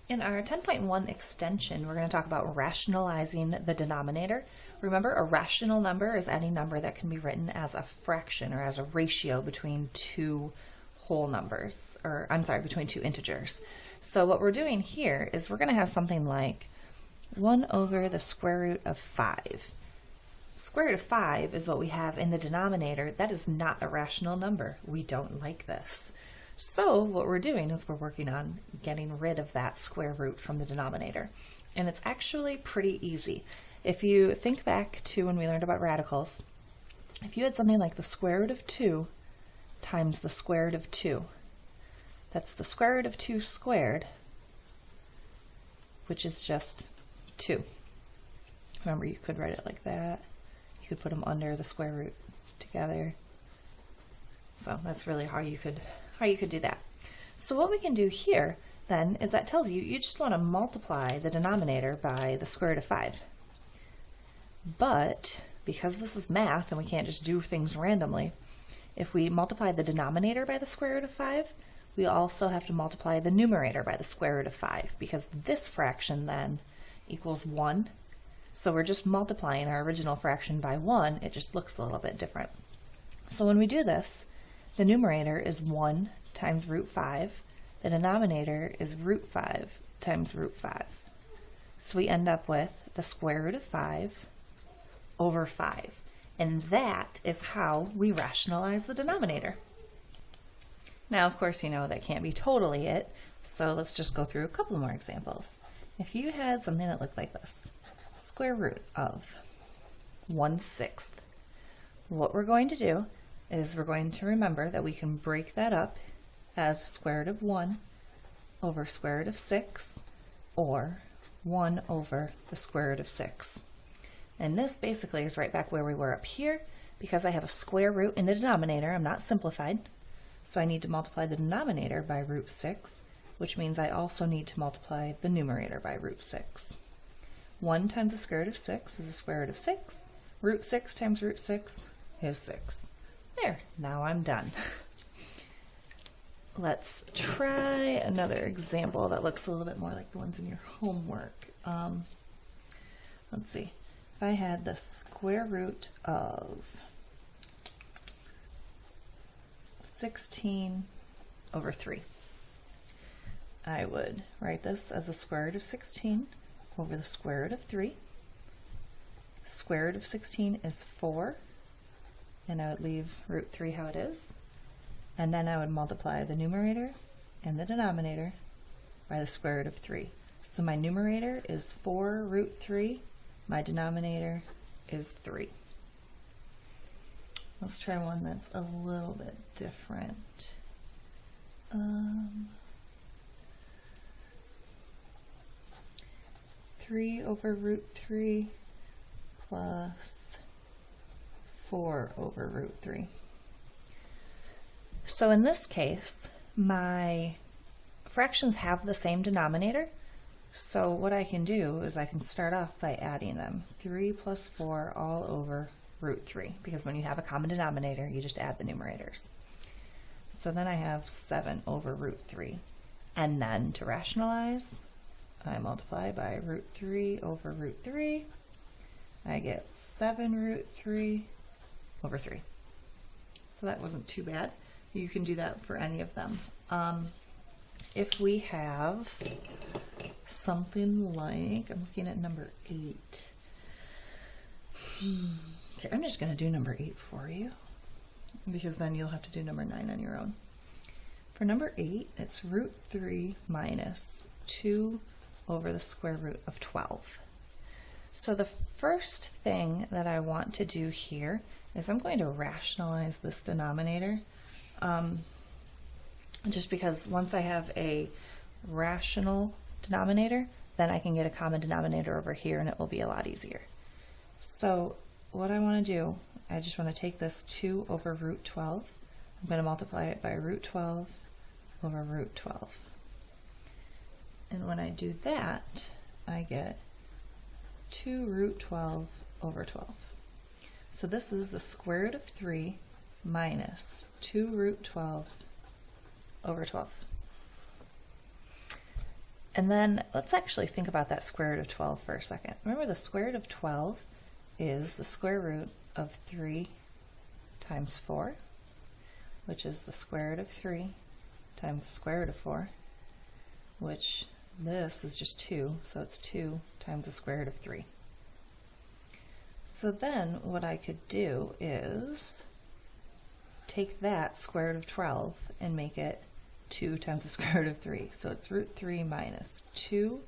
In our 10.1 extension, we're going to talk about rationalizing the denominator. Remember, a rational number is any number that can be written as a fraction or as a ratio between two whole numbers, or I'm sorry, between two integers. So what we're doing here is we're going to have something like 1 over the square root of 5. Square root of 5 is what we have in the denominator. That is not a rational number. We don't like this. So what we're doing is we're working on getting rid of that square root from the denominator. And it's actually pretty easy. If you think back to when we learned about radicals, if you had something like the square root of 2 times the square root of 2, that's the square root of 2 squared, which is just 2. Remember, you could write it like that. You could put them under the square root together. So that's really how you could do that. So what we can do here then is that tells you just want to multiply the denominator by the square root of 5. But because this is math and we can't just do things randomly, if we multiply the denominator by the square root of 5, we also have to multiply the numerator by the square root of 5, because this fraction then equals 1. So we're just multiplying our original fraction by 1. It just looks a little bit different. So when we do this, the numerator is 1 times root 5. The denominator is root 5 times root 5. So we end up with the square root of 5 over 5. And that is how we rationalize the denominator. Now, of course, you know that can't be totally it, so let's just go through a couple more examples. If you had something that looked like this, square root of 1/6, what we're going to do is we're going to remember that we can break that up as square root of 1 over square root of 6, or 1 over the square root of 6. And this basically is right back where we were up here. Because I have a square root in the denominator, I'm not simplified, so I need to multiply the denominator by root 6, which means I also need to multiply the numerator by root 6. 1 times the square root of 6 is the square root of 6. Root 6 times root 6 is 6. There, now I'm done. Let's try another example that looks a little bit more like the ones in your homework. Let's see. If I had the square root of 16 over 3, I would write this as the square root of 16 over the square root of 3. Square root of 16 is 4, and I would leave root 3 how it is. And then I would multiply the numerator and the denominator by the square root of 3. So my numerator is 4 root 3. My denominator is 3. Let's try one that's a little bit different. 3 over root 3 plus 4 over root 3. So in this case, my fractions have the same denominator. So what I can do is I can start off by adding them. 3 plus 4 all over root 3, because when you have a common denominator, you just add the numerators. So then I have 7 over root 3. And then to rationalize, I multiply by root 3 over root 3. I get 7 root 3 over 3. So that wasn't too bad. You can do that for any of them. If we have something like, I'm looking at number 8. Okay, I'm just going to do number 8 for you, because then you'll have to do number 9 on your own. For number 8, it's root 3 minus 2 over the square root of 12. So the first thing that I want to do here is I'm going to rationalize this denominator, just because once I have a rational denominator, then I can get a common denominator over here and it will be a lot easier. So what I want to do, I just want to take this 2 over root 12. I'm going to multiply it by root 12 over root 12. And when I do that, I get 2 root 12 over 12. So this is the square root of 3 minus 2 root 12 over 12. And then let's actually think about that square root of 12 for a second. Remember, the square root of 12 is the square root of 3 times 4, which is the square root of 3 times the square root of 4, which this is just 2, so it's 2 times the square root of 3. So then what I could do is take that square root of 12 and make it 2 times the square root of 3. So it's root 3 minus 2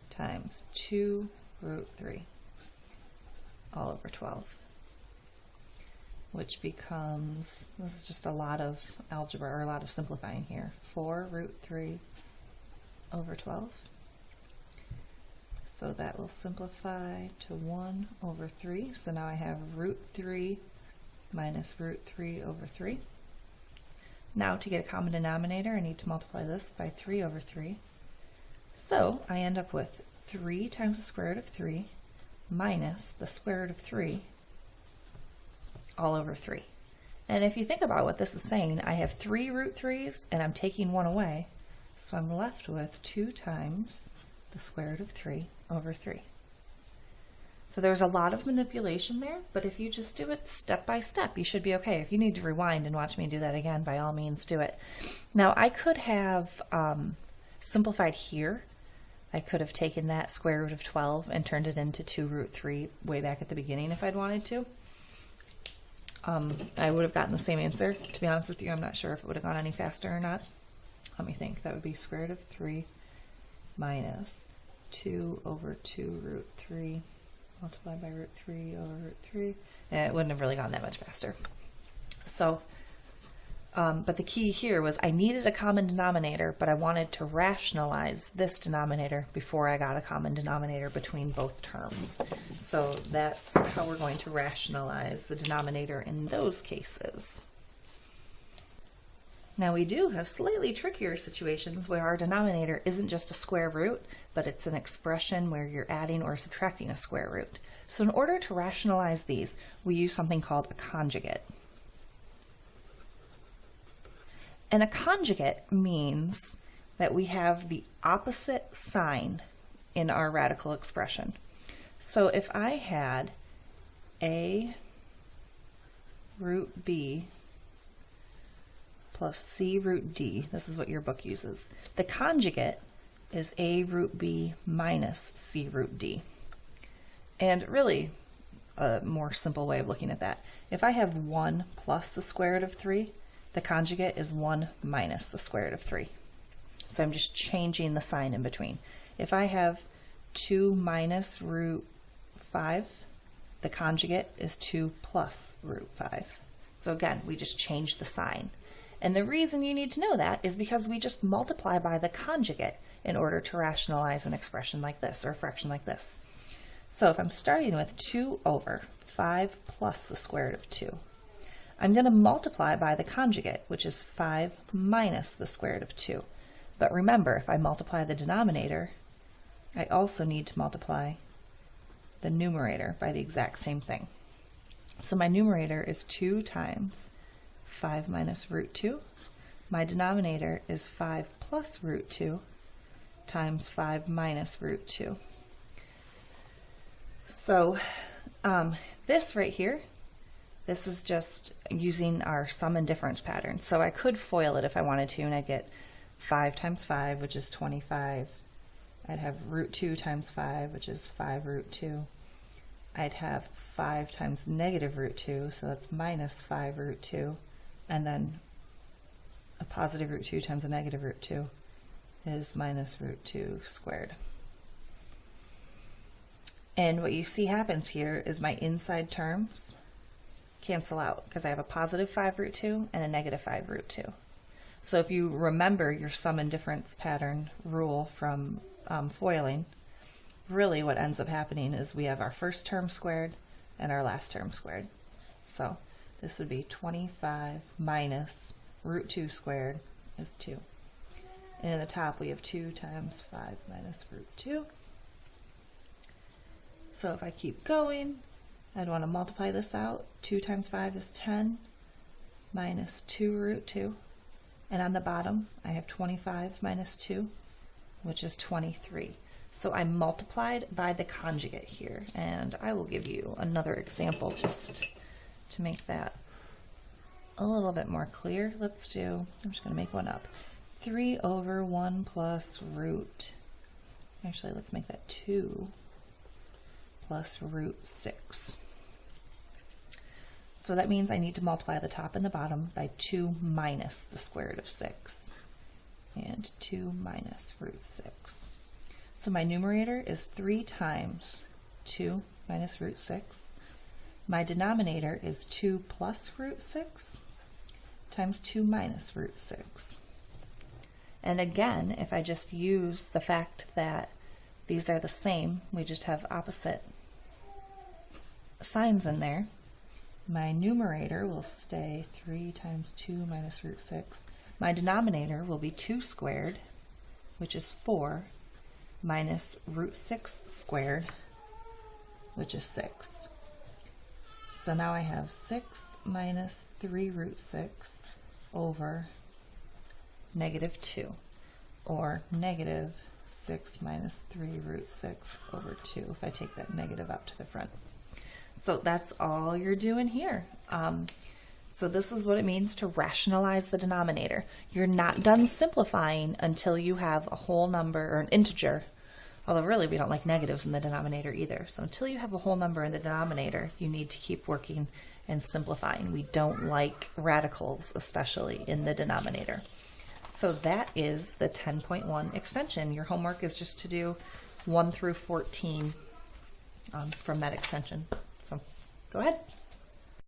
times 2 root 3 all over 12, which becomes, this is just a lot of algebra, or a lot of simplifying here, 4 root 3 over 12. So that will simplify to 1 over 3. So now I have root 3 minus root 3 over 3. Now to get a common denominator, I need to multiply this by 3 over 3. So I end up with 3 times the square root of 3 minus the square root of 3 all over 3. And if you think about what this is saying, I have 3 root 3's and I'm taking 1 away. So I'm left with 2 times the square root of 3 over 3. So there's a lot of manipulation there, but if you just do it step by step, you should be okay. If you need to rewind and watch me do that again, by all means do it. Now I could have simplified here. I could have taken that square root of 12 and turned it into 2 root 3 way back at the beginning if I'd wanted to. I would have gotten the same answer. To be honest with you, I'm not sure if it would have gone any faster or not. Let me think. That would be square root of 3 minus 2 over 2 root 3 multiplied by root 3 over root 3. And it wouldn't have really gone that much faster. So, but the key here was I needed a common denominator, but I wanted to rationalize this denominator before I got a common denominator between both terms. So that's how we're going to rationalize the denominator in those cases. Now we do have slightly trickier situations where our denominator isn't just a square root, but it's an expression where you're adding or subtracting a square root. So in order to rationalize these, we use something called a conjugate. And a conjugate means that we have the opposite sign in our radical expression. So if I had a root b plus c root d, this is what your book uses. The conjugate is a root b minus c root d. And really, a more simple way of looking at that, if I have 1 plus the square root of 3, the conjugate is 1 minus the square root of 3. So I'm just changing the sign in between. If I have 2 minus root 5, the conjugate is 2 plus root 5. So again, we just change the sign. And the reason you need to know that is because we just multiply by the conjugate in order to rationalize an expression like this, or a fraction like this. So if I'm starting with 2 over 5 plus the square root of 2, I'm going to multiply by the conjugate, which is 5 minus the square root of 2. But remember, if I multiply the denominator, I also need to multiply the numerator by the exact same thing. So my numerator is 2 times 5 minus root 2. My denominator is 5 plus root 2 times 5 minus root 2. So this right here, this is just using our sum and difference pattern. So I could FOIL it if I wanted to, and I'd get 5 times 5, which is 25. I'd have root 2 times 5, which is 5 root 2. I'd have 5 times negative root 2, so that's minus 5 root 2. And then a positive root 2 times a negative root 2 is minus root 2 squared. And what you see happens here is my inside terms cancel out because I have a positive 5 root 2 and a negative 5 root 2. So if you remember your sum and difference pattern rule from FOILing, really what ends up happening is we have our first term squared and our last term squared. So this would be 25 minus root 2 squared is 2. And in the top we have 2 times 5 minus root 2. So if I keep going, I'd want to multiply this out. 2 times 5 is 10 minus 2 root 2. And on the bottom, I have 25 minus 2, which is 23. So I multiplied by the conjugate here, and I will give you another example just to make that a little bit more clear. I'm just going to make one up. 3 over 1 plus root, actually let's make that 2 plus root 6. So that means I need to multiply the top and the bottom by 2 minus the square root of 6, and 2 minus root 6. So my numerator is 3 times 2 minus root 6. My denominator is 2 plus root 6 times 2 minus root 6. And again, if I just use the fact that these are the same, we just have opposite signs in there, my numerator will stay 3 times 2 minus root 6. My denominator will be 2 squared, which is 4, minus root 6 squared, which is 6. So now I have 6 minus 3 root 6 over negative 2, or negative 6 minus 3 root 6 over 2, if I take that negative out to the front. So that's all you're doing here. So this is what it means to rationalize the denominator. You're not done simplifying until you have a whole number or an integer, although really we don't like negatives in the denominator either. So until you have a whole number in the denominator, you need to keep working and simplifying. We don't like radicals, especially in the denominator. So that is the 10.1 extension. Your homework is just to do 1 through 14 from that extension. So go ahead.